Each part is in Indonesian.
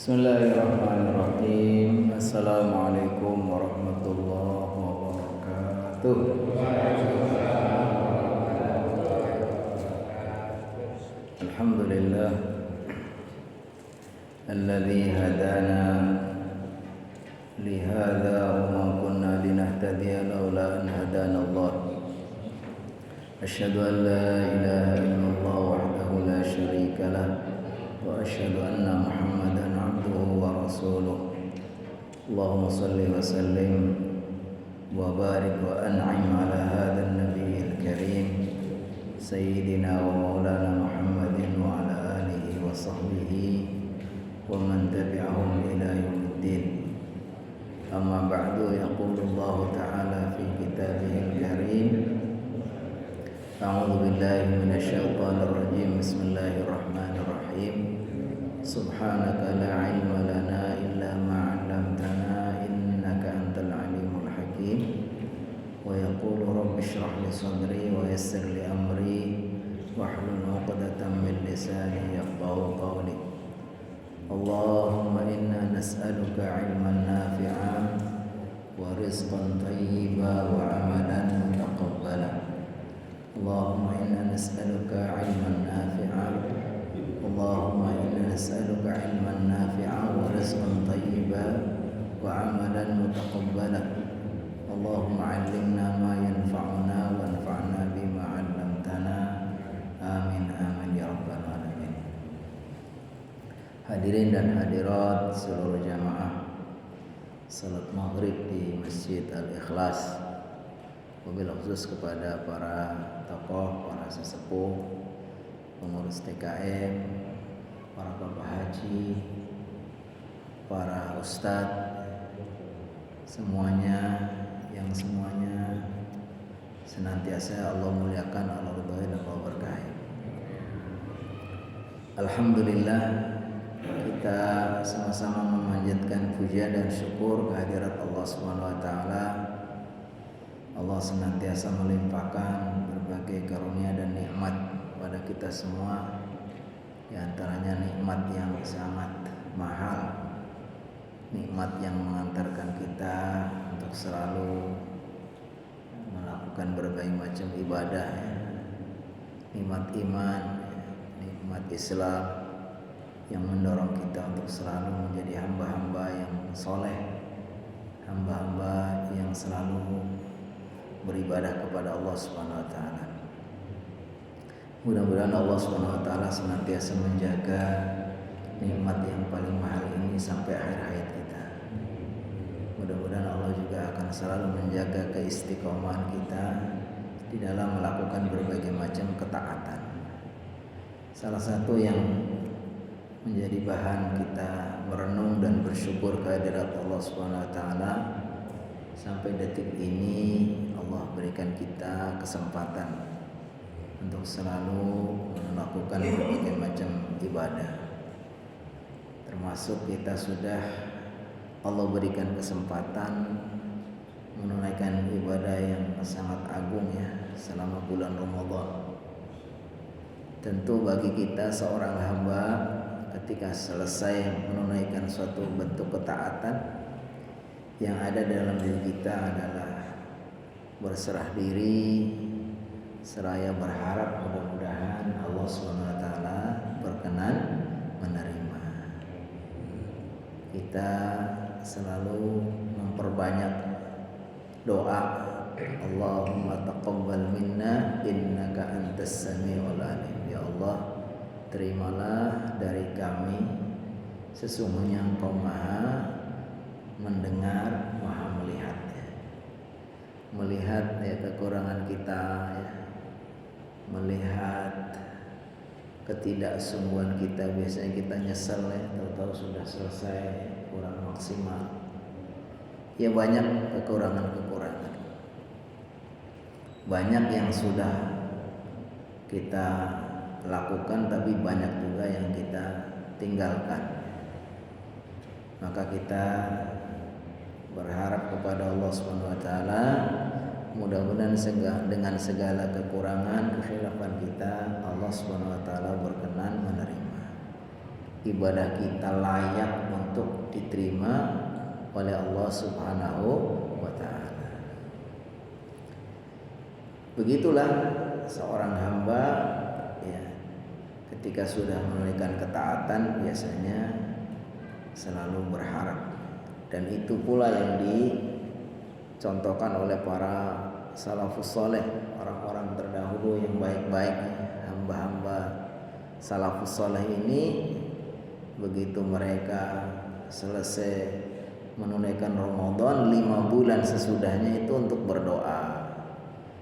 Bismillahirrahmanirrahim. Assalamualaikum warahmatullahi wabarakatuh. Alhamdulillah alladzi hadana li hadza wa ma kunna linahtadiya laula an hadana Allah. Asyhadu an la ilaha illallah wahdahu la syarika lah wa asyhadu anna Muhammadan abduhu wa rasuluh. Allahumma salli wa sallim wa barik wa an'im ala hadzal nabiyil karim sayyidina wa maulana Muhammadin wa ala alihi wa sahbihi wa man tabi'ahum ila yaumiddin. Amma ba'du, yaqulu Allah ta'ala fi kitabihil karim. A'udzu billahi minasy syaithanir rajim. Bismillahirrahmanirrahim. Subhanaka la ilma lana illa ma 'allamtana innaka antal alimul hakim. Wa yaqulu rabbi shrah li sadri wa yassir li amri wahlul 'uqdatam min lisani yafqahu qawli. Allahumma inna nas'aluka 'ilman nafi'an wa rizqan thayyiban wa 'amalan mutaqabbalan. Allahumma inna nas'aluka 'ilman nafi'an Allahumma inna nas'aluka 'ilman nafi'an wa rizqan thayyiban wa 'amalan mutaqabbalan. Allahumma 'allimna ma yanfa'una wanfa'na bima 'allamtana. Amin amin ya rabbal alamin. Hadirin dan hadirat seluruh jamaah salat maghrib di Masjid Al-Ikhlas, wabil khusus kepada para tokoh, para sesepuh, pengurus TKM, para bapak haji, para ustadz, semuanya yang semuanya senantiasa Allah muliakan, Allah ridhoi dan Allah berkahi. Alhamdulillah, kita sama-sama memanjatkan puja dan syukur kehadirat Allah Subhanahu wa taala. Allah senantiasa melimpahkan berbagai karunia dan nikmat pada kita semua, di antaranya nikmat yang sangat mahal, nikmat yang mengantarkan kita untuk selalu melakukan berbagai macam ibadah, nikmat iman, nikmat Islam yang mendorong kita untuk selalu menjadi hamba-hamba yang soleh, hamba-hamba yang selalu beribadah kepada Allah Subhanahu wa taala. Mudah-mudahan Allah Subhanahu wa taala senantiasa menjaga nikmat yang paling mahal ini sampai akhir hayat kita. Mudah-mudahan Allah juga akan selalu menjaga keistiqomahan kita di dalam melakukan berbagai macam ketaatan. Salah satu yang menjadi bahan kita merenung dan bersyukur kehadirat Allah Subhanahu wa taala, sampai detik ini Allah berikan kita kesempatan untuk selalu melakukan berbagai macam ibadah. Termasuk kita sudah Allah berikan kesempatan menunaikan ibadah yang sangat agung selama bulan Ramadan. Tentu bagi kita seorang hamba, ketika selesai menunaikan suatu bentuk ketaatan, yang ada dalam diri kita adalah berserah diri seraya berharap mudah-mudahan Allah SWT berkenan menerima. Kita selalu memperbanyak doa, Allahumma taqabbal minna innaka antas sami'ul alim. Ya Allah, terimalah dari kami, sesungguhnya Engkau Maha mendengar, Maha melihat. Melihat kekurangan kita, melihat ketidaksungguhan kita. Biasanya kita nyesel tahu-tahu sudah selesai kurang maksimal. Ya, banyak kekurangan-kekurangan, banyak yang sudah kita lakukan, tapi banyak juga yang kita tinggalkan. Maka kita berharap kepada Allah Subhanahu wa taala, mudah-mudahan dengan segala kekurangan, kekhilafan kita, Allah Subhanahu wa taala berkenan menerima. ibadah kita layak untuk diterima oleh Allah Subhanahu wa taala. Begitulah seorang hamba ya, ketika sudah menunaikan ketaatan biasanya selalu berharap, dan itu pula yang dicontohkan oleh para salafus soleh, orang-orang terdahulu yang baik-baik, hamba-hamba salafus soleh ini. Begitu mereka selesai menunaikan Ramadan, 5 bulan sesudahnya itu untuk berdoa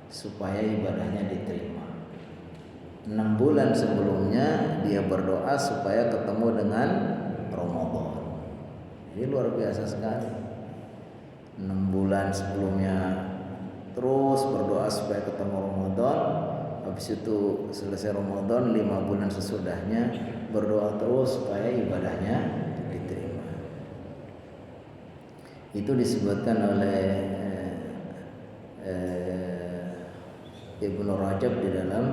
supaya ibadahnya diterima. 6 bulan sebelumnya dia berdoa supaya ketemu dengan Ramadan. Ini luar biasa sekali. 6 bulan sebelumnya terus berdoa supaya ketemu Ramadan. Habis itu selesai Ramadan, 5 bulan sesudahnya berdoa terus supaya ibadahnya diterima. Itu disebutkan oleh Ibnu Rajab di dalam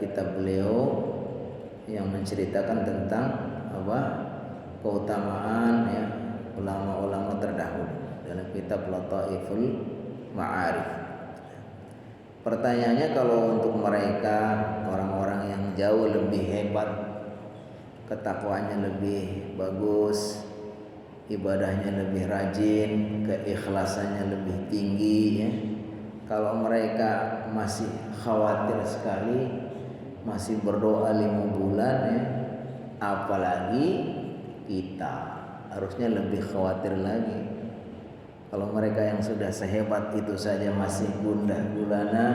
kitab beliau yang menceritakan tentang keutamaan ya ulama-ulama terdahulu dalam kitab Lataiful Ma'arif. Pertanyaannya, kalau untuk mereka orang-orang yang jauh lebih hebat, ketakwaannya lebih bagus, ibadahnya lebih rajin, keikhlasannya lebih tinggi ya. Kalau mereka masih khawatir sekali, masih berdoa 5 bulan ya, apalagi kita harusnya lebih khawatir lagi. Kalau mereka yang sudah sehebat itu saja masih gundah gulana,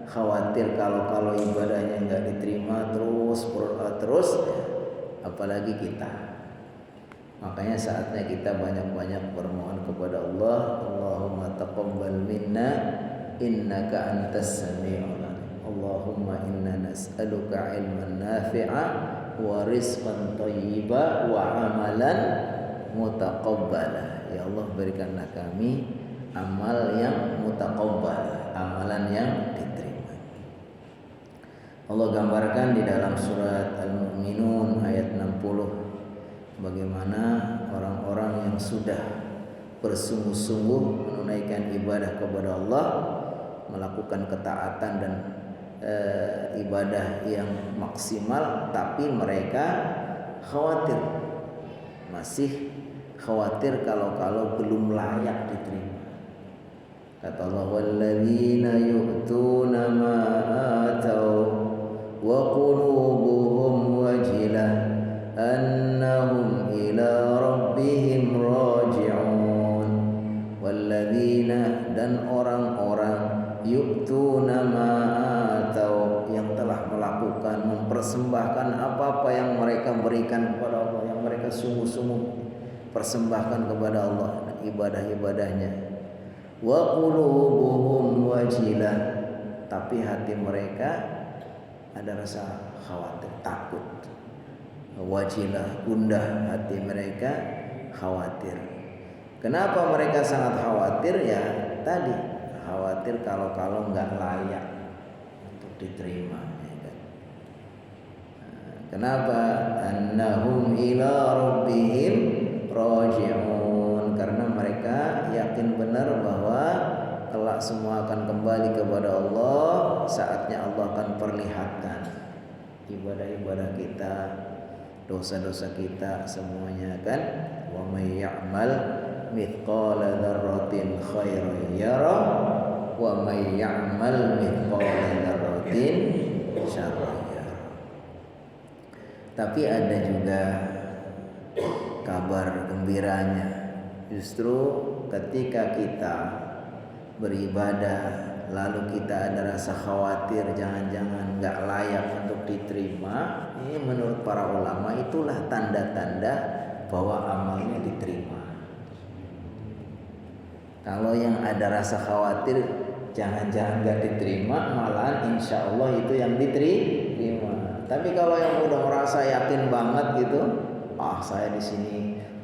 khawatir kalau ibadahnya nggak diterima terus berdoa terus, apalagi kita. Makanya saatnya kita banyak-banyak bermohon kepada Allah. Allahumma taqabbal minna innaka antas sami'ul alim. Allahumma inna nas'aluka ilman nafi'a wa rizqan thayyiba wa amalan mutaqabbala. Ya Allah, berikanlah kami amal yang mutaqabbal, amalan yang diterima. Allah gambarkan di dalam surat Al-Mu'minun ayat 60 bagaimana orang-orang yang sudah bersungguh-sungguh menunaikan ibadah kepada Allah, melakukan ketaatan dan ibadah yang maksimal, tapi mereka khawatir, masih khawatir kalau belum layak diterima. Kata Allah, walladzina yu'tuna ma atau wa qulubuhum wajilah annahum ila rabbihim raji'un. Walladzina, dan orang-orang yu'tuna ma atau, yang telah melakukan, mempersembahkan apa-apa yang mereka berikan kepada Allah, yang mereka sungguh-sungguh persembahkan kepada Allah ibadah-ibadahnya. Wa qulubuhum wajilah, tapi hati mereka ada rasa khawatir, takut. Wajilah, gundah hati mereka, khawatir. Kenapa mereka sangat khawatir? Ya tadi, khawatir kalau nggak layak untuk diterima ya kan? Kenapa? Annahum ila rabbihim raji'un, karena mereka yakin benar bahwa kelak semua akan kembali kepada Allah. Saatnya Allah akan perlihatkan ibadah-ibadah kita, dosa-dosa kita semuanya kan. Wa may ya'mal mithqala dzarratin khairan yara wa may ya'mal mithqala dzarratin syarran yara. Tapi ada juga kabar gembiranya, justru ketika kita beribadah lalu kita ada rasa khawatir jangan-jangan nggak layak untuk diterima, ini menurut para ulama itulah tanda-tanda bahwa amalnya diterima. Kalau yang ada rasa khawatir jangan-jangan nggak diterima, malahan insya Allah itu yang diterima. Tapi kalau yang udah merasa yakin banget gitu, saya di sini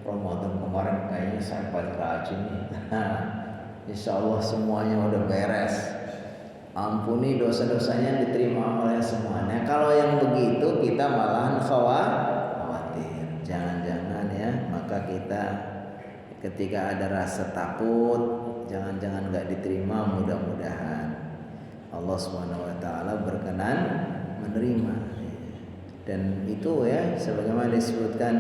Ramadan kemarin kayaknya saya paling rajin nih. Insya Allah semuanya udah beres. Ampuni dosa-dosanya, diterima amalnya semuanya. Kalau yang begitu kita malahan maka kita ketika ada rasa takut, jangan-jangan nggak diterima, mudah-mudahan Allah Subhanahu wa taala berkenan menerima. Dan itu ya sebagaimana disebutkan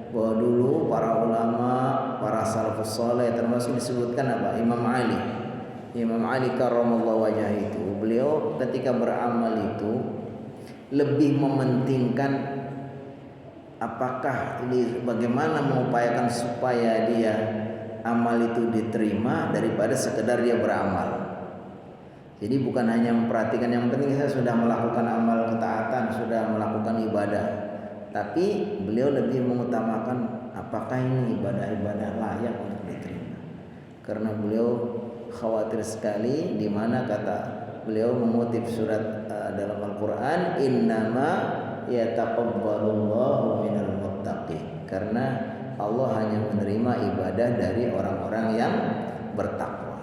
bahwa dulu para ulama, para salafus saleh termasuk disebutkan apa? Imam Ali karramallahu wajhah itu, beliau ketika beramal itu lebih mementingkan apakah ini bagaimana mengupayakan supaya dia amal itu diterima daripada sekedar dia beramal. Jadi bukan hanya memperhatikan yang penting saya sudah melakukan amal ketaatan, sudah melakukan ibadah, tapi beliau lebih mengutamakan apakah ini ibadah-ibadah layak untuk diterima. Karena beliau khawatir sekali di mana kata beliau mengutip surat dalam Al-Qur'an, innama yataqabbalullahu minal muttaqin, karena Allah hanya menerima ibadah dari orang-orang yang bertakwa.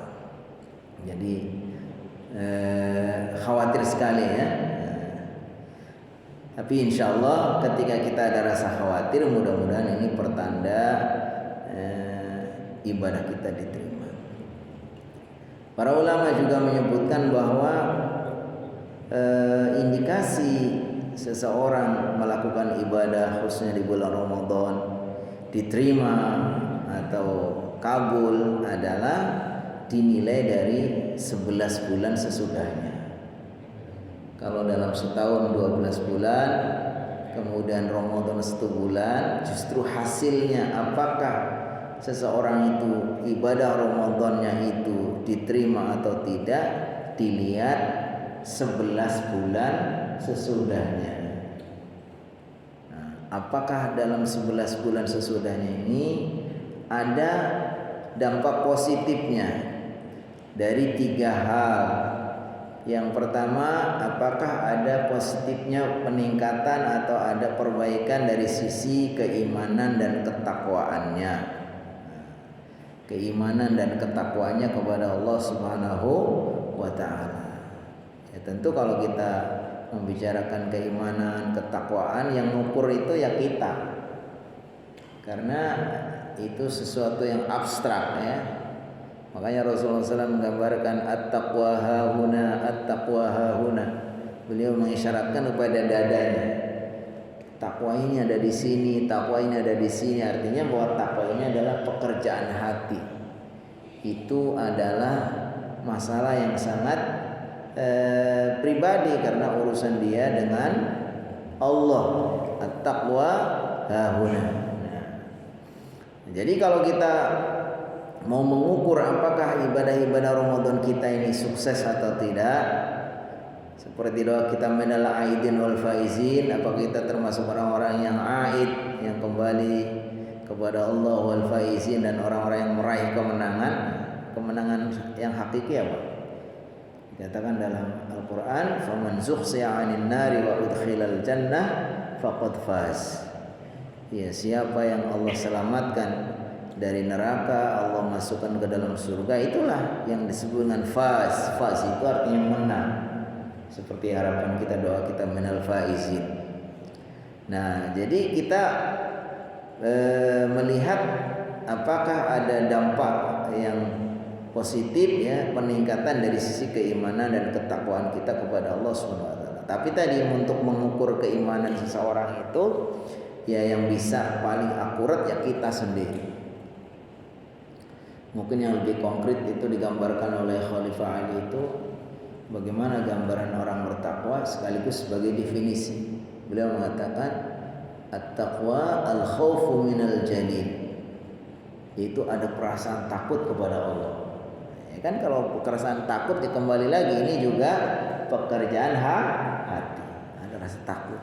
Jadi khawatir sekali ya. Tapi insya Allah ketika kita ada rasa khawatir, mudah-mudahan ini pertanda ibadah kita diterima. Para ulama juga menyebutkan bahwa indikasi seseorang melakukan ibadah khususnya di bulan Ramadan diterima atau kabul adalah dinilai dari 11 bulan sesudahnya. Kalau dalam setahun 12 bulan, kemudian Ramadan 1 bulan, justru hasilnya apakah seseorang itu ibadah Ramadannya itu diterima atau tidak dilihat 11 bulan sesudahnya. Nah, apakah dalam 11 bulan sesudahnya ini ada dampak positifnya dari 3 hal. Yang pertama, apakah ada positifnya peningkatan atau ada perbaikan dari sisi keimanan dan ketakwaannya. Keimanan dan ketakwaannya kepada Allah Subhanahu wa taala. Ya tentu kalau kita membicarakan keimanan, ketakwaan, yang mengukur itu ya kita. Karena itu sesuatu yang abstrak ya. Makanya Rasulullah SAW menggambarkan at-taqwa hahuna. Beliau mengisyaratkan kepada dadanya. Takwa ini ada di sini, takwa ini ada di sini. Artinya bahwa takwa ini adalah pekerjaan hati. Itu adalah masalah yang sangat pribadi karena urusan dia dengan Allah. At-taqwa hahuna. Jadi kalau kita mau mengukur apakah ibadah-ibadah Ramadan kita ini sukses atau tidak, seperti doa kita minal aidin wal faizin, apakah kita termasuk orang-orang yang aid, yang kembali kepada Allah, wal faizin, dan orang-orang yang meraih kemenangan yang hakiki apa? Dikatakan dalam Al-Qur'an, faman zuhziya 'anil nari wa udkhilal jannah faqad faz. Ya, siapa yang Allah selamatkan dari neraka, Allah masukkan ke dalam surga, itulah yang disebut dengan faz. Faz itu artinya menang. Seperti harapan kita, doa kita minal faizin. Nah, jadi kita melihat apakah ada dampak yang positif ya, peningkatan dari sisi keimanan dan ketakwaan kita kepada Allah SWT. Tapi tadi untuk mengukur keimanan seseorang itu ya yang bisa paling akurat ya kita sendiri. Mungkin yang lebih konkret itu digambarkan oleh Khalifah Ali itu bagaimana gambaran orang bertakwa sekaligus sebagai definisi. Beliau mengatakan at-taqwa al-khawfu minal jalil. Itu ada perasaan takut kepada Allah. Ya kan, kalau perasaan takut dikembali lagi ini juga pekerjaan hati. Ada rasa takut.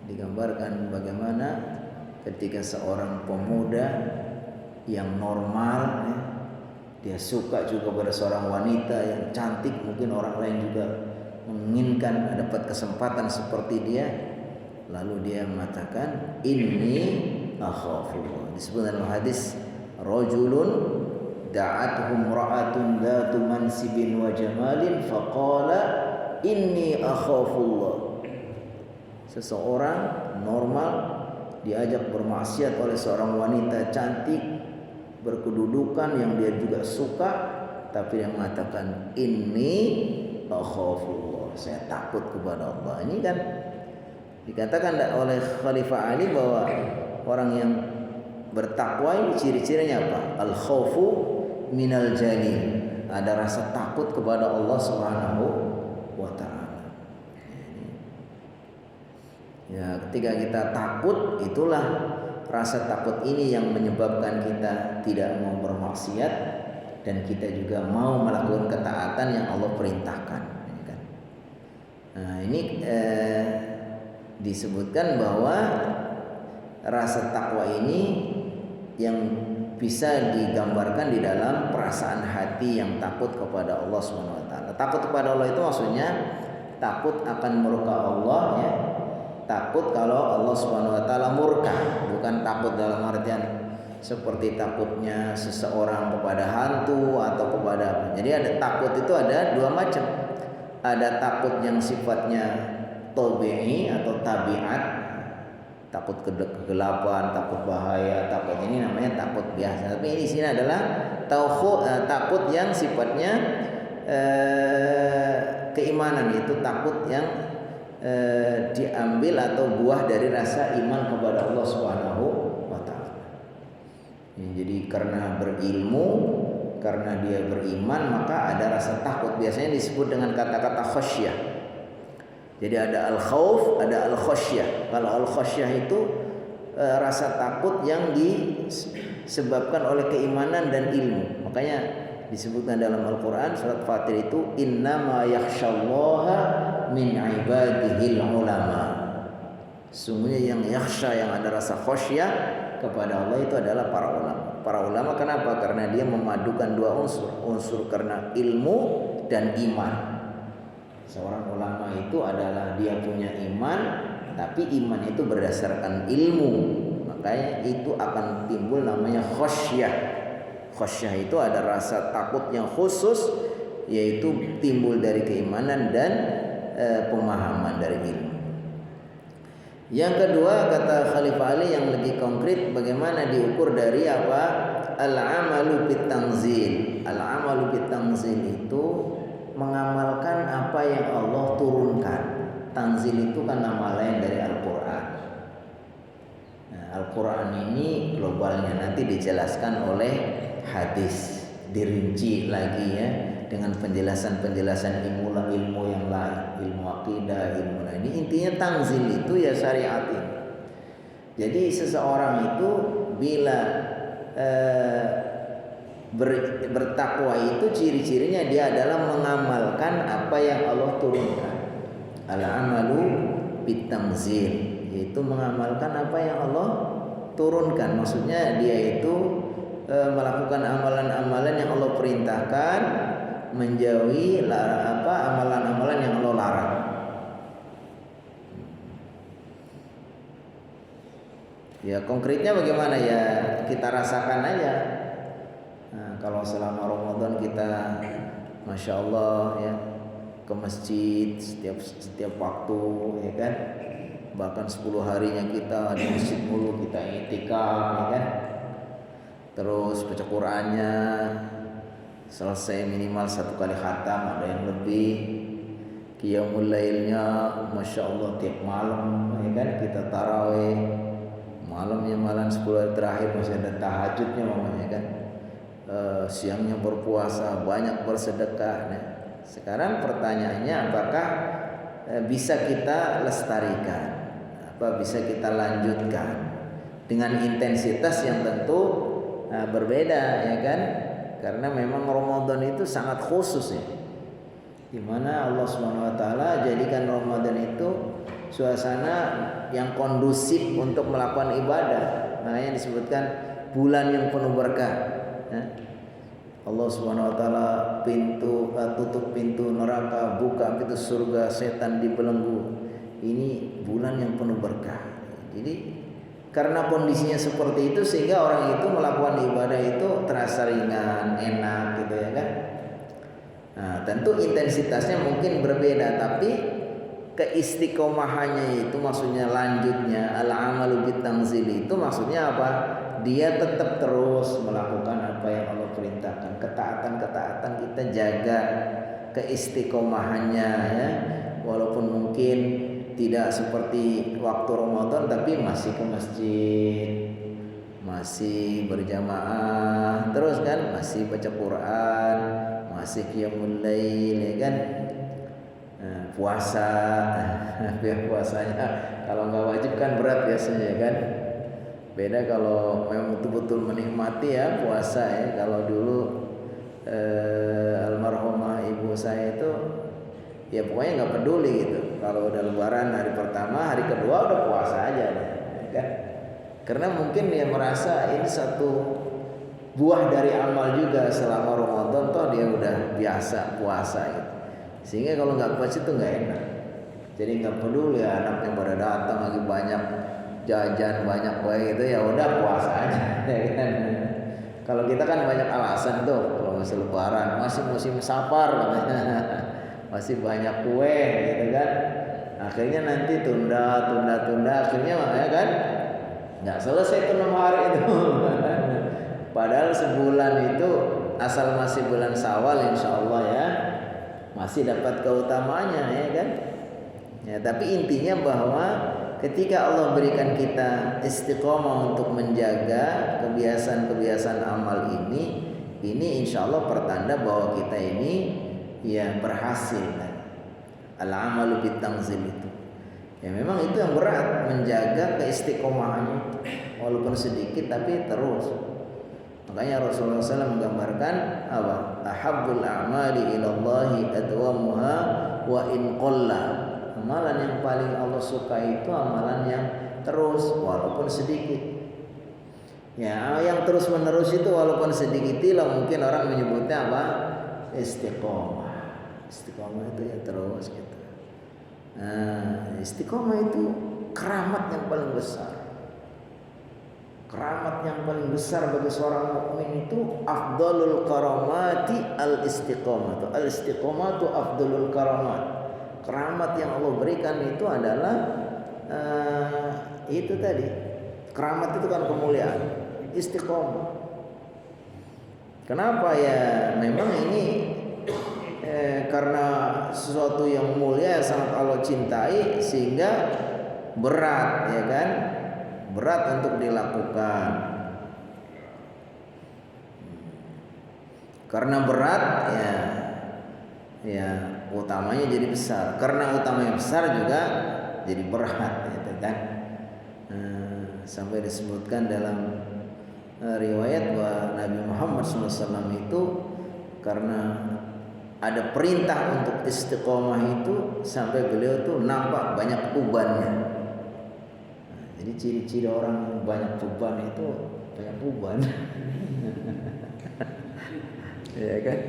Digambarkan bagaimana ketika seorang pemuda yang normal ya, dia suka juga pada seorang wanita yang cantik, mungkin orang lain juga menginginkan dapat kesempatan seperti dia, lalu dia mengatakan inni akhafullah. Disebut dalam hadis, rajulun da'atuhum ra'atun dhatu mansibin wa jamalin faqala inni akhafullah. Seseorang normal diajak bermaksiat oleh seorang wanita cantik berkedudukan yang dia juga suka, tapi yang mengatakan inni akhafullah, saya takut kepada Allah. Ini kan dikatakan oleh Khalifah Ali bahwa orang yang bertakwa ini ciri-cirinya apa? Al khaufu minal jalil, ada rasa takut kepada Allah Subhanahu wa taala. Ya, ketika kita takut, itulah rasa takut ini yang menyebabkan kita tidak mau bermaksiat dan kita juga mau melakukan ketaatan yang Allah perintahkan. Nah, ini disebutkan bahwa rasa takwa ini yang bisa digambarkan di dalam perasaan hati yang takut kepada Allah Subhanahu wa taala. Takut kepada Allah itu maksudnya takut akan murka Allah, ya. Takut kalau Allah Subhanahu wa taala murka, bukan takut dalam artian seperti takutnya seseorang kepada hantu atau kepada apa. Jadi ada takut itu ada dua macam. Ada takut yang sifatnya tabi'i atau tabiat, takut kegelapan, takut bahaya, takut ini namanya takut biasa. Tapi di sini adalah takut yang sifatnya keimanan, itu takut yang diambil atau buah dari rasa iman kepada Allah Subhanahu wa taala. Jadi karena berilmu, karena dia beriman, maka ada rasa takut. Biasanya disebut dengan kata-kata khasyah. Jadi ada al-khauf, ada al-khasyah. Kalau al-khasyah itu rasa takut yang disebabkan oleh keimanan dan ilmu. Makanya disebutkan dalam Al-Quran surat Fatir itu innama yakhsyallaha min ibadihil ulama. Sungguhnya yang yakhsha, yang ada rasa khasyah kepada Allah itu adalah para ulama. Para ulama kenapa? Karena dia memadukan dua unsur karena ilmu dan iman. Seorang ulama itu adalah dia punya iman, tapi iman itu berdasarkan ilmu. Makanya itu akan timbul namanya khasyah. Khasyah itu ada rasa takut yang khusus, yaitu timbul dari keimanan dan pemahaman dari ilmu. Yang kedua, kata Khalifah Ali yang lebih konkret, bagaimana diukur dari apa? Al-amalu bitanzil. Al-amalu bitanzil itu mengamalkan apa yang Allah turunkan. Tanzil itu kan nama lain dari Al-Quran. Nah, Al-Quran ini globalnya nanti dijelaskan oleh hadis, dirinci lagi ya dengan penjelasan-penjelasan ilmu yang lain, ilmu akidah, ilmu lain. Ini intinya tanzil itu ya syariat ini. Jadi seseorang itu bila bertakwa itu ciri-cirinya dia adalah mengamalkan apa yang Allah turunkan. Al-amalu bitanzil, yaitu mengamalkan apa yang Allah turunkan. Maksudnya dia itu melakukan amalan-amalan yang Allah perintahkan, menjauhi amalan-amalan yang Allah larang. Ya konkretnya bagaimana ya kita rasakan aja. Nah, kalau selama Ramadan kita Masya Allah ya ke masjid setiap waktu ya kan, bahkan 10 harinya kita di masjid mulu, kita i'tikaf ya kan. Terus baca Qur'annya selesai minimal 1 kali khatam, ada yang lebih. Qiyamul lailnya Masya Allah tiap malam ya kan, kita tarawih. Malamnya malam 10 hari terakhir masih ada tahajudnya mamanya kan. Siangnya berpuasa, banyak bersedekah. Nah, sekarang pertanyaannya apakah bisa kita lestarikan? Apa bisa kita lanjutkan dengan intensitas yang tentu berbeda ya kan, karena memang Ramadan itu sangat khusus ya, dimana Allah SWT jadikan Ramadan itu suasana yang kondusif untuk melakukan ibadah. Makanya disebutkan bulan yang penuh berkah ya. Allah SWT tutup pintu neraka, buka pintu surga, setan dibelenggu. Ini bulan yang penuh berkah. Jadi karena kondisinya seperti itu sehingga orang itu melakukan ibadah itu terasa ringan, enak gitu ya kan. Nah, tentu intensitasnya mungkin berbeda, tapi keistiqomahannya itu maksudnya lanjutnya al-amalu bitanzil itu maksudnya apa? Dia tetap terus melakukan apa yang Allah perintahkan. Ketaatan-ketaatan kita jaga keistiqomahannya ya. Walaupun mungkin tidak seperti waktu Ramadan tapi masih ke masjid, masih berjamaah terus kan, masih baca Quran, masih qiyamul lail ya kan. Puasa biar puasanya kalau nggak wajib kan berat biasanya kan. Beda kalau memang betul-betul menikmati ya puasa ya. Kalau dulu almarhumah ibu saya itu ya pokoknya nggak peduli gitu. Kalau udah lebaran hari pertama, hari kedua udah puasa aja ya kan. Karena mungkin dia merasa ini satu buah dari amal juga selama Ramadan toh dia udah biasa puasa gitu. Sehingga kalau nggak puasa itu nggak enak. Jadi nggak peduli ya anaknya pada datang lagi banyak jajan banyak kue gitu ya udah puasa aja ya kan. Kalau kita kan banyak alasan tuh kalau masih lebaran, masih musim safar katanya. Masih banyak kue gitu kan. Akhirnya nanti tunda akhirnya makanya kan nggak selesai tuh 6 hari itu. Padahal sebulan itu asal masih bulan Syawal insya Allah ya masih dapat keutamanya ya kan. Ya, tapi intinya bahwa ketika Allah berikan kita istiqomah untuk menjaga kebiasaan-kebiasaan amal ini insya Allah pertanda bahwa kita ini ya berhasil kan. Al-amalu bitanzil itu. Ya memang itu yang berat menjaga keistiqomahan walaupun sedikit tapi terus. Makanya Rasulullah SAW menggambarkan apa? Ahabbul a'mali ilallahi adwamuha wa in qalla. Amalan yang paling Allah suka itu amalan yang terus walaupun sedikit. Ya, yang terus menerus itu walaupun sedikit lah mungkin orang menyebutnya apa? Istiqomah. Istiqomah itu ya terus gitu. Nah, istiqomah itu keramat yang paling besar. Keramat yang paling besar bagi seorang mukmin itu afdalul karamati al-istiqomah. Al-istiqomah itu afdalul karamat. Keramat yang Allah berikan itu adalah itu tadi. Keramat itu kan kemuliaan. Istiqomah. Kenapa ya? Memang ini karena sesuatu yang mulia sangat Allah cintai sehingga berat ya kan, berat untuk dilakukan. Karena berat ya utamanya jadi besar. Karena utamanya besar juga jadi berat gitu kan. Sampai disebutkan dalam riwayat bahwa Nabi Muhammad SAW itu karena ada perintah untuk istiqomah itu sampai beliau tuh nampak banyak ubannya. Jadi ciri-ciri orang yang banyak uban itu banyak uban. Ya kan?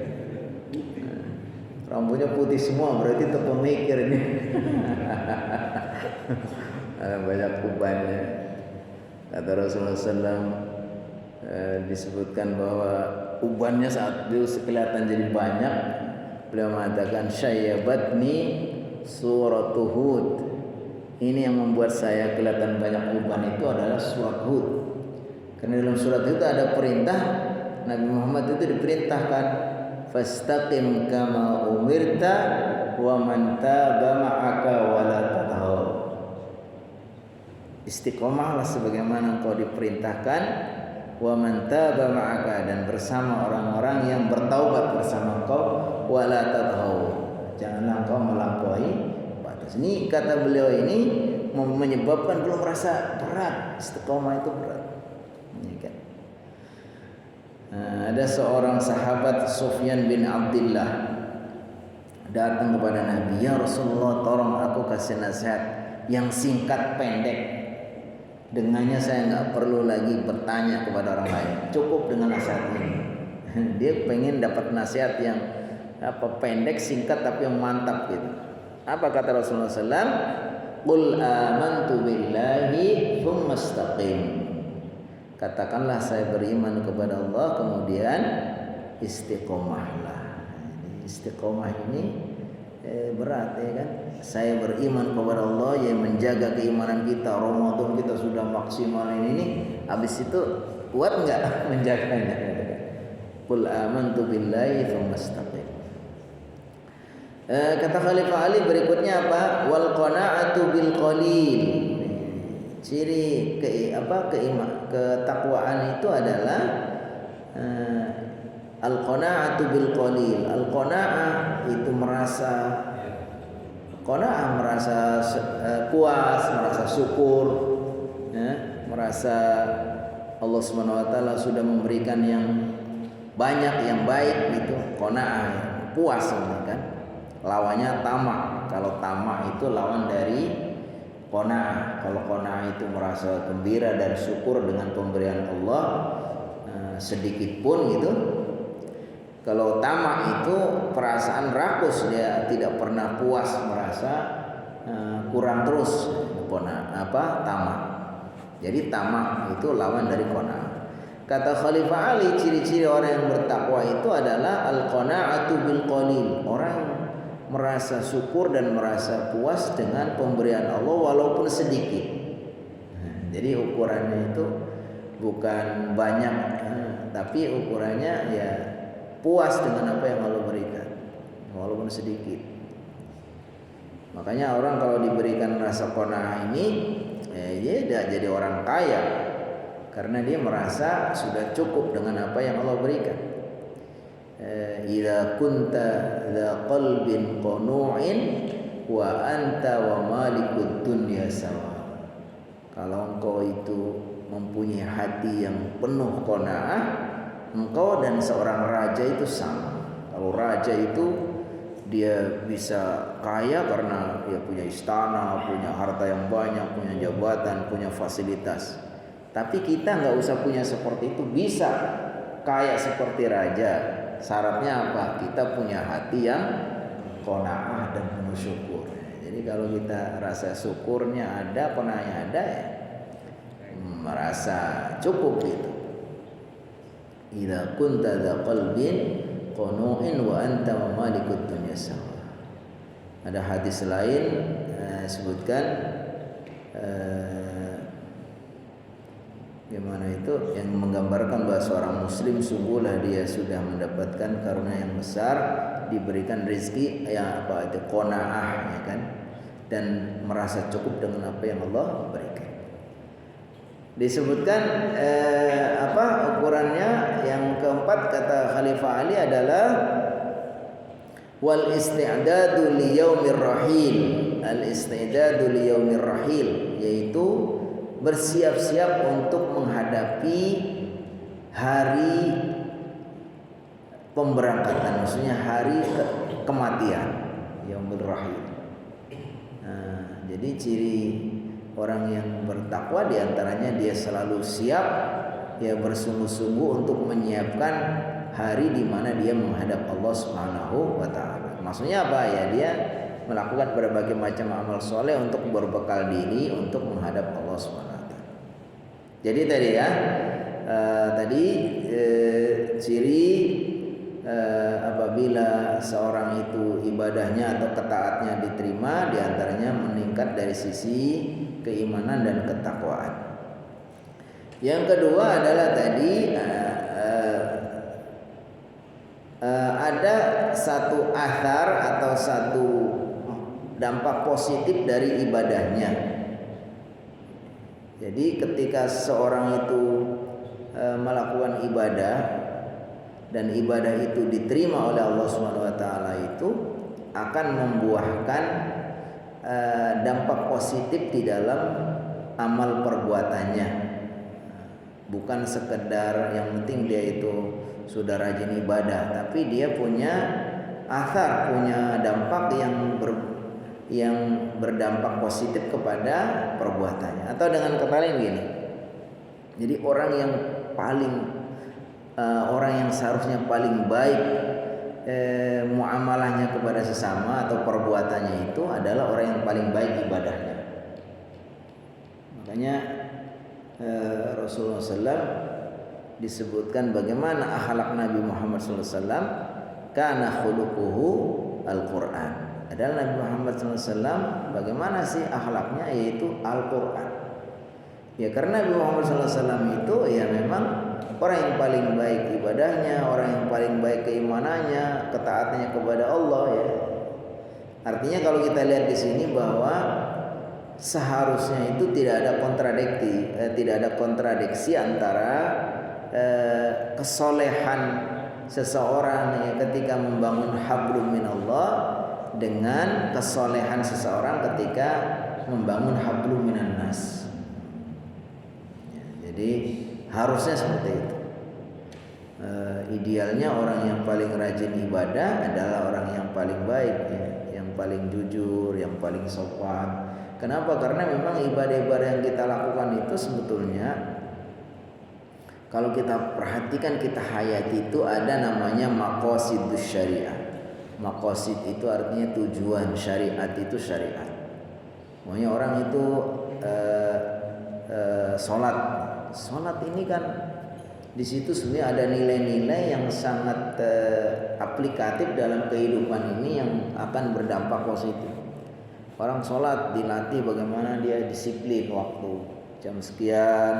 Rambutnya putih semua berarti itu pemikir ini. Banyak ubannya. Kata Rasulullah SAW disebutkan bahwa ubannya saat beliau kelihatan jadi banyak. Beliau mengatakan syayyabatni suratu Hud. Ini yang membuat saya kelihatan banyak uban itu adalah surat Hud. Karena dalam surat itu ada perintah Nabi Muhammad itu diperintahkan fastaqim kama umirta wa man taba ma'aka wa la tathaw. Istiqomahlah sebagaimana engkau diperintahkan wa man taba ma'aka dan bersama orang-orang yang bertaubat bersama engkau wa la tathaw. Janganlah engkau melampaui batas. Ini kata beliau ini menyebabkan belum merasa berat. Istiqomah itu berat. Ya kan? Ada seorang sahabat Sufyan bin Abdullah datang kepada Nabi, ya Rasulullah tolong aku kasih nasihat yang singkat pendek. Dengannya saya nggak perlu lagi bertanya kepada orang lain, cukup dengan nasihat ini. Dia pengen dapat nasihat yang pendek, singkat tapi yang mantap gitu. Apa kata Rasulullah SAW? Qul amantu billahi thumma istaqim. Katakanlah saya beriman kepada Allah kemudian istiqomahlah. Istiqomah ini berat ya kan. Saya beriman kepada Allah yang menjaga keimanan kita. Ramadan kita sudah maksimal ini, habis itu kuat nggak menjaganya? Qul amantu billahi tsumma istaqim. Kata Khalifah Ali berikutnya apa? Wal qana'atu bil qalil. Ciri ketakwaan itu adalah al qana'atu bil qalil. Al qana'ah itu merasa puas, merasa syukur, ya, merasa Allah Subhanahu wa taala sudah memberikan yang banyak, yang baik gitu. Qanaah, puas kan. Lawannya tamak. Kalau tamak itu lawan dari qanaah. Kalau qanaah itu merasa gembira dan syukur dengan pemberian Allah sedikit pun gitu. Kalau tamak itu perasaan rakus, dia tidak pernah puas, merasa kurang terus. Tamak. Jadi tamak itu lawan dari qanaah. Kata Khalifah Ali, ciri-ciri orang yang bertakwa itu adalah al-qana'atu bil qalil. Orang merasa syukur dan merasa puas dengan pemberian Allah walaupun sedikit. Jadi ukurannya itu bukan banyak, tapi ukurannya ya puas dengan apa yang Allah berikan walaupun sedikit. Makanya orang kalau diberikan rasa qanaah ini, dia tidak jadi orang kaya karena dia merasa sudah cukup dengan apa yang Allah berikan. Idza kunta dza qalbin qanu'in wa anta wa malikud dunya sawa. Kalau engkau itu mempunyai hati yang penuh qanaah, engkau dan seorang raja itu sama. Kalau raja itu dia bisa kaya karena dia punya istana, punya harta yang banyak, punya jabatan, punya fasilitas. Tapi kita nggak usah punya seperti itu, bisa kaya seperti raja. Syaratnya apa? Kita punya hati yang qanaah dan penuh syukur. Jadi kalau kita rasa syukurnya ada, qanaahnya ada, ya merasa cukup gitu. Idza kunta dza qalbin qanu'in wa anta wa malikud dunya sawa. Ada hadis lain sebutkan gimana itu yang menggambarkan bahwa seorang muslim sungguhlah dia sudah mendapatkan karunia yang besar, diberikan rezeki yang itu qanaah, ya kan, dan merasa cukup dengan apa yang Allah berikan. Disebutkan ukurannya yang keempat kata Khalifah Ali adalah wal isti'dadu li yaumir rahil. Al isti'dadu li yaumir rahil, yaitu bersiap-siap untuk menghadapi hari pemberangkatan, maksudnya hari kematian, yaumul rahil. Jadi ciri orang yang bertakwa diantaranya dia selalu siap, ya bersungguh-sungguh untuk menyiapkan hari di mana dia menghadap Allah Subhanahu wa taala. Maksudnya apa ya? Dia melakukan berbagai macam amal soleh untuk berbekal diri untuk menghadap Allah Subhanahu wa taala. Jadi tadi ya, ciri apabila seorang itu ibadahnya atau ketaatnya diterima, diantaranya meningkat dari sisi keimanan dan ketakwaan. Yang kedua adalah tadi ada satu athar atau satu dampak positif dari ibadahnya. Jadi ketika seorang itu melakukan ibadah dan ibadah itu diterima oleh Allah Subhanahu wa taala, itu akan membuahkan dampak positif di dalam amal perbuatannya. Bukan sekedar yang penting dia itu sudah rajin ibadah, tapi dia punya athar, punya dampak yang berdampak positif kepada perbuatannya. Atau dengan kata lain gini, jadi orang yang seharusnya paling baik muamalahnya kepada sesama atau perbuatannya itu adalah orang yang paling baik ibadahnya. Makanya Rasulullah SAW disebutkan bagaimana akhlak Nabi Muhammad SAW, kana khuluquhu Al-Quran. adalah Nabi Muhammad SAW. Bagaimana sih akhlaknya? Yaitu Al-Quran. Ya karena Nabi Muhammad SAW itu ya memang orang yang paling baik ibadahnya, orang yang paling baik keimanannya, ketaatannya kepada Allah ya. Artinya kalau kita lihat di sini bahwa seharusnya itu tidak ada kontradiksi antara kesolehan seseorang ya, ketika membangun hablum minallah dengan kesolehan seseorang ketika membangun hablum minan nas. Ya, jadi harusnya seperti itu. Idealnya orang yang paling rajin ibadah adalah orang yang paling baik ya, yang paling jujur, yang paling sopan. Kenapa? Karena memang ibadah-ibadah yang kita lakukan itu sebetulnya kalau kita perhatikan, kita hayati, itu ada namanya maqasidus syariah. Maqasid itu artinya tujuan, syariat itu syariat. Makanya orang itu sholat ini kan di situ sebenarnya ada nilai-nilai yang sangat aplikatif dalam kehidupan ini yang akan berdampak positif. Orang sholat dilatih bagaimana dia disiplin waktu, jam sekian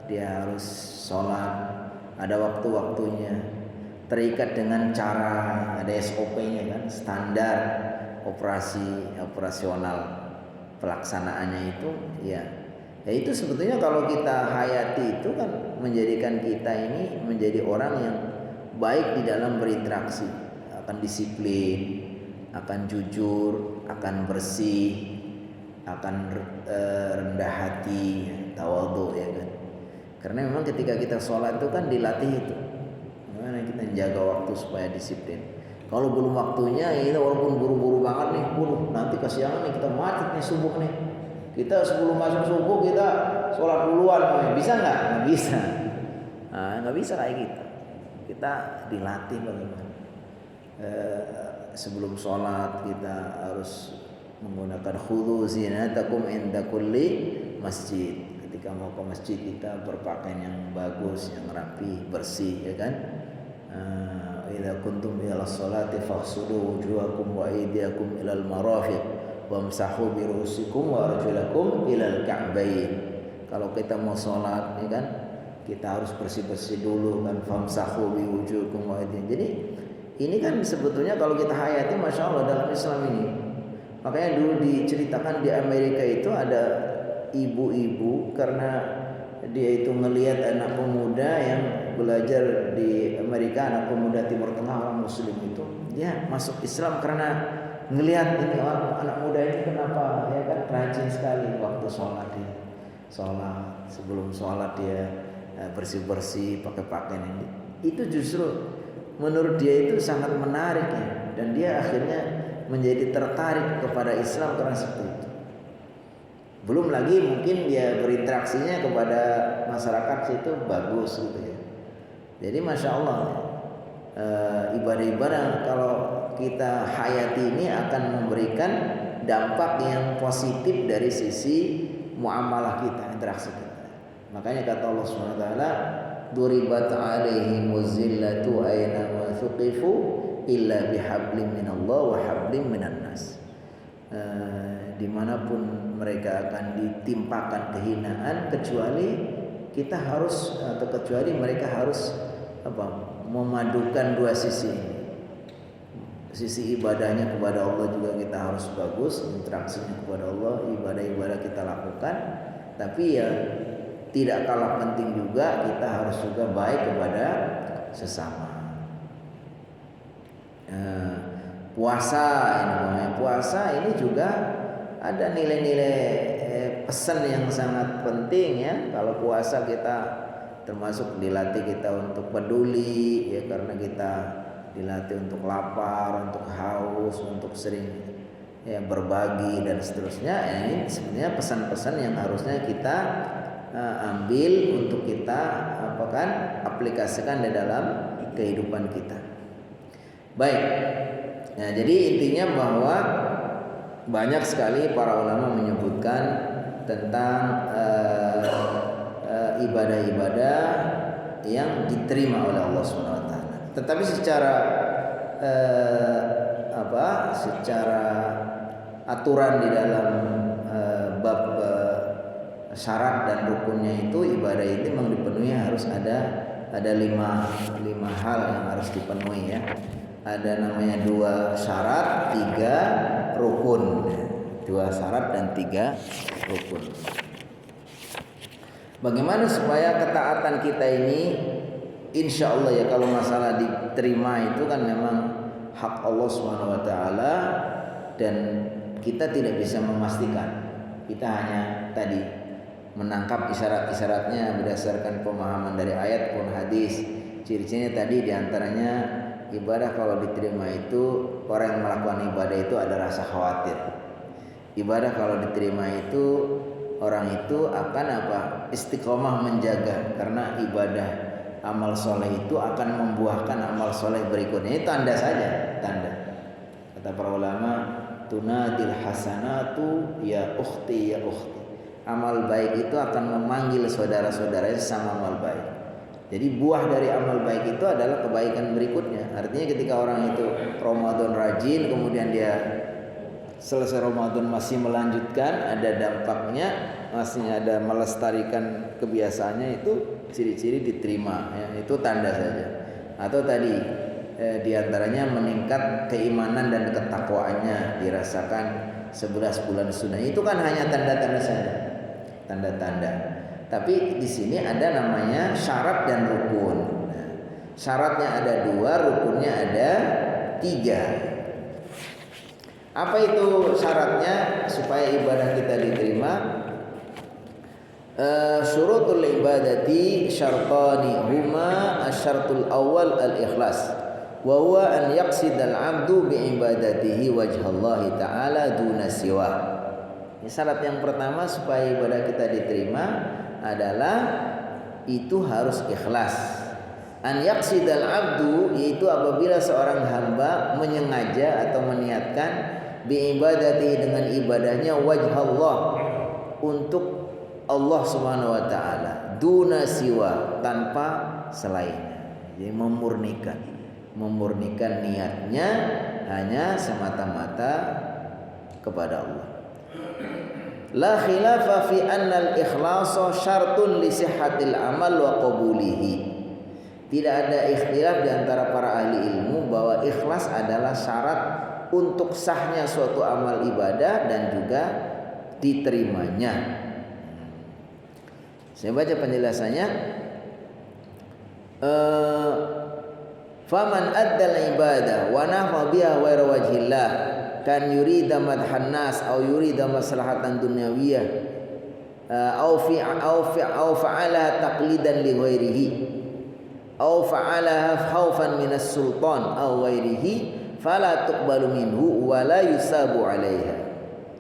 dia harus sholat, ada waktu-waktunya, terikat dengan cara, ada SOP-nya kan, standar operasional pelaksanaannya itu ya. Ya itu sebetulnya kalau kita hayati itu kan menjadikan kita ini menjadi orang yang baik di dalam berinteraksi, akan disiplin, akan jujur, akan bersih, akan rendah hati, tawadhu ya kan. Karena memang ketika kita sholat itu kan dilatih itu, bagaimana kita menjaga waktu supaya disiplin. Kalau belum waktunya ya itu walaupun buru-buru banget nih, nanti kesiangan nih, kita macet nih subuh nih. Kita sebelum masuk subuh kita sholat duluan, bisa nggak? Nggak bisa. Nah, nggak bisa kayak gitu. Kita dilatih bagaimana. Sebelum sholat kita harus menggunakan khudhu zinatakum inda kulli masjid. Ketika mau ke masjid kita berpakaian yang bagus, yang rapi, bersih, ya kan? Idza kuntum ila sholati faghsulu wujuhakum wa aydiyakum ilal marafiq wamsahu bi ru'usikum wa arjulakum ilal ka'bain. Kalau kita mau sholat, ya kan, kita harus bersih-bersih dulu kan, famsahu bi wujuhikum wa aydiyakum. Jadi ini kan sebetulnya kalau kita hayati, masya Allah dalam Islam ini. Makanya dulu diceritakan di Amerika itu ada ibu-ibu karena dia itu ngelihat anak pemuda yang belajar di Amerika, anak pemuda Timur Tengah orang Muslim itu, dia masuk Islam karena ngelihat ini orang anak muda ini kenapa ya kan rajin sekali waktu sholat, dia sholat, sebelum sholat dia bersih-bersih pakai pakaian ini. Itu justru menurut dia itu sangat menarik ya, dan dia akhirnya menjadi tertarik kepada Islam karena seperti itu. Belum lagi mungkin dia berinteraksinya kepada masyarakat situ bagus gitu ya. Jadi masya Allah ibadah-ibadah kalau kita hayati ini akan memberikan dampak yang positif dari sisi muamalah kita, interaksi kita. Makanya kata Allah Subhanahu wa taala, duribat alaihimuz zillatu aina ma thuqifu illa bihablim minallah wa hablim minan nas. Dimanapun mereka akan ditimpakan kehinaan kecuali mereka harus memadukan dua sisi ini. Sisi ibadahnya kepada Allah juga kita harus bagus, interaksinya kepada Allah, ibadah-ibadah kita lakukan, tapi ya tidak kalah penting juga kita harus juga baik kepada sesama. Puasa ini juga ada nilai-nilai pesan yang sangat penting ya. Kalau puasa kita termasuk dilatih kita untuk peduli ya, karena kita dilatih untuk lapar, untuk haus, untuk sering ya berbagi dan seterusnya. Ini sebenarnya pesan-pesan yang harusnya kita ambil untuk kita aplikasikan di dalam kehidupan kita. Baik. Nah, jadi intinya bahwa banyak sekali para ulama menyebutkan tentang ibadah-ibadah yang diterima oleh Allah Subhanahu wa taala. Tetapi secara secara aturan di dalam bab syarat dan rukunnya itu ibadah itu memang dipenuhi harus ada lima hal yang harus dipenuhi ya. Ada namanya 2 syarat, 3 rukun. 2 syarat dan 3 rukun. Bagaimana supaya ketaatan kita ini insya Allah ya, kalau masalah diterima itu kan memang hak Allah SWT dan kita tidak bisa memastikan. Kita hanya tadi menangkap isyarat-isyaratnya berdasarkan pemahaman dari ayat pun hadis. Ciri-cirinya tadi diantaranya ibadah kalau diterima itu orang yang melakukan ibadah itu ada rasa khawatir. Ibadah kalau diterima itu orang itu akan istiqomah menjaga, karena ibadah amal soleh itu akan membuahkan amal soleh berikutnya. Ini tanda saja, tanda. Kata para ulama, tunadil hasanatu ya ukhti ya ukhti. Amal baik itu akan memanggil saudara-saudaranya sama amal baik. Jadi buah dari amal baik itu adalah kebaikan berikutnya. Artinya ketika orang itu Ramadan rajin, kemudian dia selesai Ramadan masih melanjutkan, ada dampaknya, masih ada melestarikan kebiasaannya, itu ciri-ciri diterima ya, itu tanda saja. Atau tadi diantaranya meningkat keimanan dan ketakwaannya, dirasakan 11 bulan sunnah. Itu kan hanya tanda-tanda saja, tanda-tanda. Tapi di sini ada namanya syarat dan rukun. Nah, syaratnya ada 2, rukunnya ada 3. Apa itu syaratnya supaya ibadah kita diterima? Syurutul ibadati syartani huma asyartul awal al-ikhlas wa huwa an yaqsidal 'abdu bi ibadatihi wajhallahi ta'ala duna siwa. Syarat yang pertama supaya ibadah kita diterima adalah itu harus ikhlas. An yaqsidal 'abdu, yaitu apabila seorang hamba menyengaja atau meniatkan bi ibadatihi, dengan ibadahnya, wajhallah, untuk Allah Subhanahu wa taala, duna siwa, tanpa selainnya. Jadi memurnikan niatnya hanya semata-mata kepada Allah. La khilafa fi anna al-ikhlasa syartun li sihhatil amal wa qabulihi. Tidak ada ikhtilaf di antara para ahli ilmu bahwa ikhlas adalah syarat untuk sahnya suatu amal ibadah dan juga diterimanya. Saya baca penjelasannya. Faman addal ibadah wa nahwa biha ghaira wajhillah kan yurida madhan nas aw yurida maslahatan dunyawiyah aw fa'ala taqlidan li ghairihi aw fa'ala khaufan minas sultan aw ghairihi fala tuqbalu minhu wa la yusabu 'alaiha.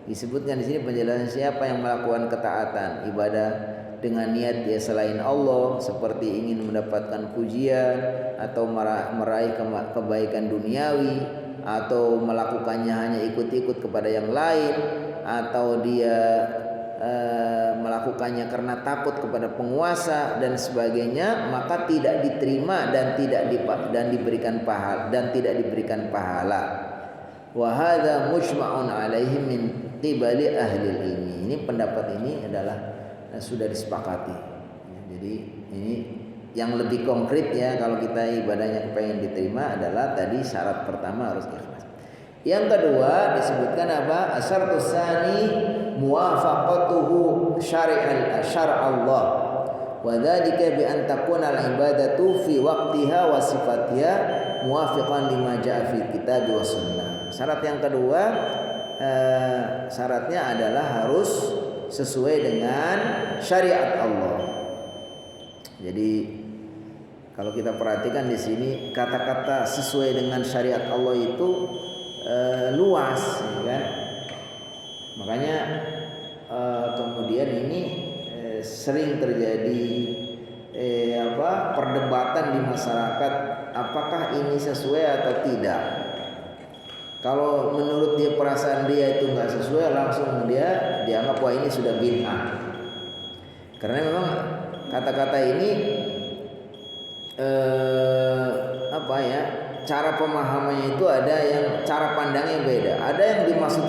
Disebutkan di sini penjelasan siapa yang melakukan ketaatan ibadah dengan niat dia selain Allah, seperti ingin mendapatkan pujian atau meraih kebaikan duniawi, atau melakukannya hanya ikut-ikut kepada yang lain, atau dia melakukannya karena takut kepada penguasa dan sebagainya, maka tidak diterima dan tidak diberikan pahala. Wa hadza mujma'un 'alaihi min qibali ahli ilmi. Ini pendapat ini adalah sudah disepakati. Jadi ini yang lebih konkret ya, kalau kita ibadahnya kepengen diterima adalah tadi syarat pertama harus ikhlas. Yang kedua disebutkan apa? Asyartus tsani muwafaqatuhu syar'allah. Wa dzalika bi an takuna al-ibadatu fi waqtiha wa sifatiha muwafiqan lima jaa fi kitab wa sunnah. Syarat yang kedua syaratnya adalah harus sesuai dengan syariat Allah. Jadi kalau kita perhatikan di sini kata-kata sesuai dengan syariat Allah itu luas, ya kan? Makanya kemudian ini sering terjadi perdebatan di masyarakat, apakah ini sesuai atau tidak. Kalau menurut dia, perasaan dia itu nggak sesuai, langsung dia dianggap wah ini sudah bid'ah. Karena memang kata-kata ini cara pemahamannya itu ada yang cara pandangnya beda. Ada yang dimaksud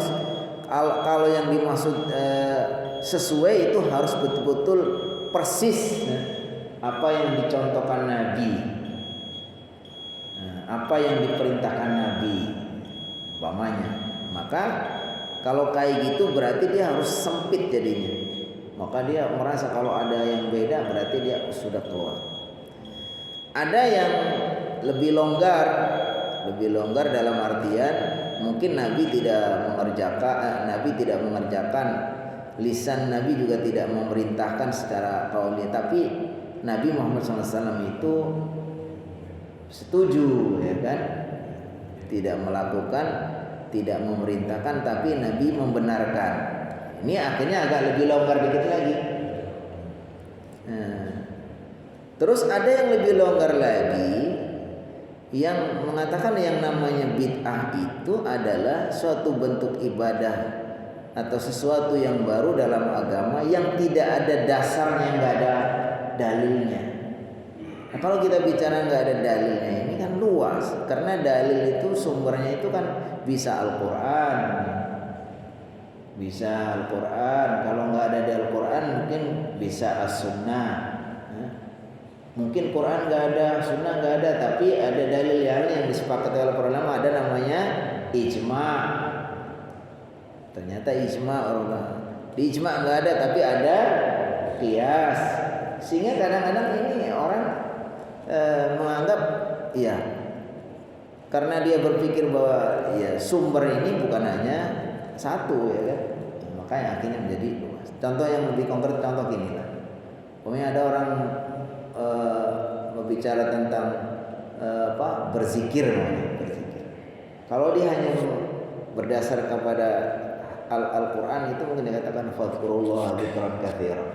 kalau yang dimaksud sesuai itu harus betul-betul persis apa yang dicontohkan Nabi, apa yang diperintahkan Nabi umpamanya. Maka kalau kayak gitu berarti dia harus sempit jadinya. Maka dia merasa kalau ada yang beda berarti dia sudah keluar. Ada yang lebih longgar dalam artian mungkin Nabi tidak mengerjakan, lisan Nabi juga tidak memerintahkan secara qauli, tapi Nabi Muhammad SAW itu setuju, ya kan? Tidak melakukan, tidak memerintahkan, tapi Nabi membenarkan. Ini akhirnya agak lebih longgar dikit lagi. Terus ada yang lebih longgar lagi yang mengatakan yang namanya bid'ah itu adalah suatu bentuk ibadah atau sesuatu yang baru dalam agama yang tidak ada dasarnya, nggak ada dalilnya. Nah, kalau kita bicara nggak ada dalilnya ini kan luas, karena dalil itu sumbernya itu kan bisa Al-Quran, kalau nggak ada di Al-Quran mungkin bisa As-Sunnah. Mungkin Quran nggak ada, Sunnah nggak ada, tapi ada dalil yang disepakati oleh para ulama, ada namanya ijma. Ternyata ijma di ijma nggak ada, tapi ada qiyas. Sehingga kadang-kadang ini orang menganggap ya, karena dia berpikir bahwa ya sumber ini bukan hanya satu, ya kan, makanya akhirnya menjadi luas. Contoh yang lebih konkret, contoh gini lah, pokoknya ada orang berbicara tentang berzikir. Kalau dia hanya berdasar kepada Al-Quran itu mungkin dikatakan fadhkurullah dzikran katsiran.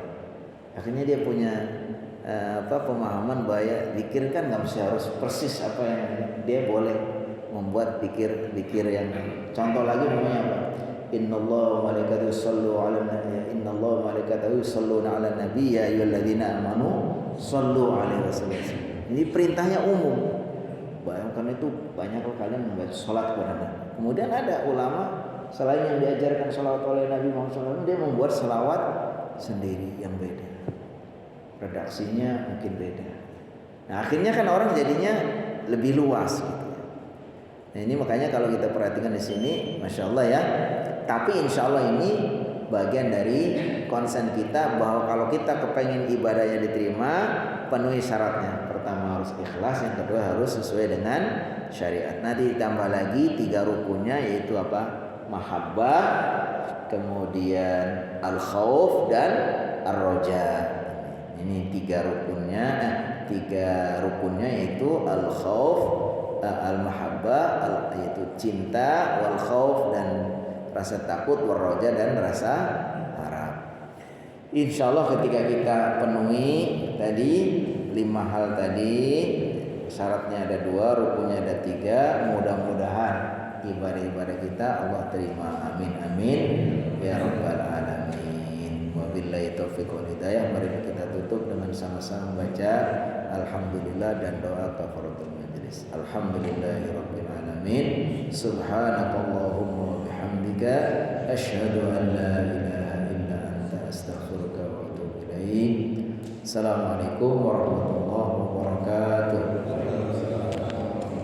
Akhirnya dia punya pemahaman bahwa zikir kan nggak mesti harus persis apa yang dia boleh membuat zikir yang contoh lagi namanya apa? Innallaha wa malaikatahu yusholluna 'alan nabi ya ayyuhalladzina amanu shollu 'alaihi wasallam. Ini perintahnya umum. Bayangkan itu banyak kalian membaca salat kepada Nabi. Kemudian ada ulama selain yang diajarkan salawat oleh Nabi Muhammad SAW, dia membuat salawat sendiri yang beda. Redaksinya mungkin beda. Nah, akhirnya kan orang jadinya lebih luas gitu. Nah, ini makanya kalau kita perhatikan di sini, masya Allah ya. Tapi insya Allah ini bagian dari konsen kita bahwa kalau kita kepengen ibadahnya diterima, penuhi syaratnya. Pertama harus ikhlas, yang kedua harus sesuai dengan syariat. Nah, ditambah lagi 3 rukunnya, yaitu apa? Mahabbah, kemudian al-khauf dan ar-roja. Ini 3 rukunnya. 3 rukunnya yaitu al-khauf, al-mahabbah, yaitu cinta, wal khauf dan rasa takut, warroja dan rasa harap. Insya Allah ketika kita penuhi tadi 5 hal tadi, syaratnya ada 2, rukunnya ada 3, mudah-mudahan ibadah-ibadah kita Allah terima. Amin amin ya rabbal alamin. Wabillahi taufiq wal hidayah. Mari kita tutup dengan sama-sama baca alhamdulillah dan doa kafaratul majlis. Alhamdulillahirabbil alamin. Subhanakallahumma wa bihamdika asyhadu an la ilaha illa anta astaghfiruka wa atubu ilaik. Assalamualaikum warahmatullahi wabarakatuh.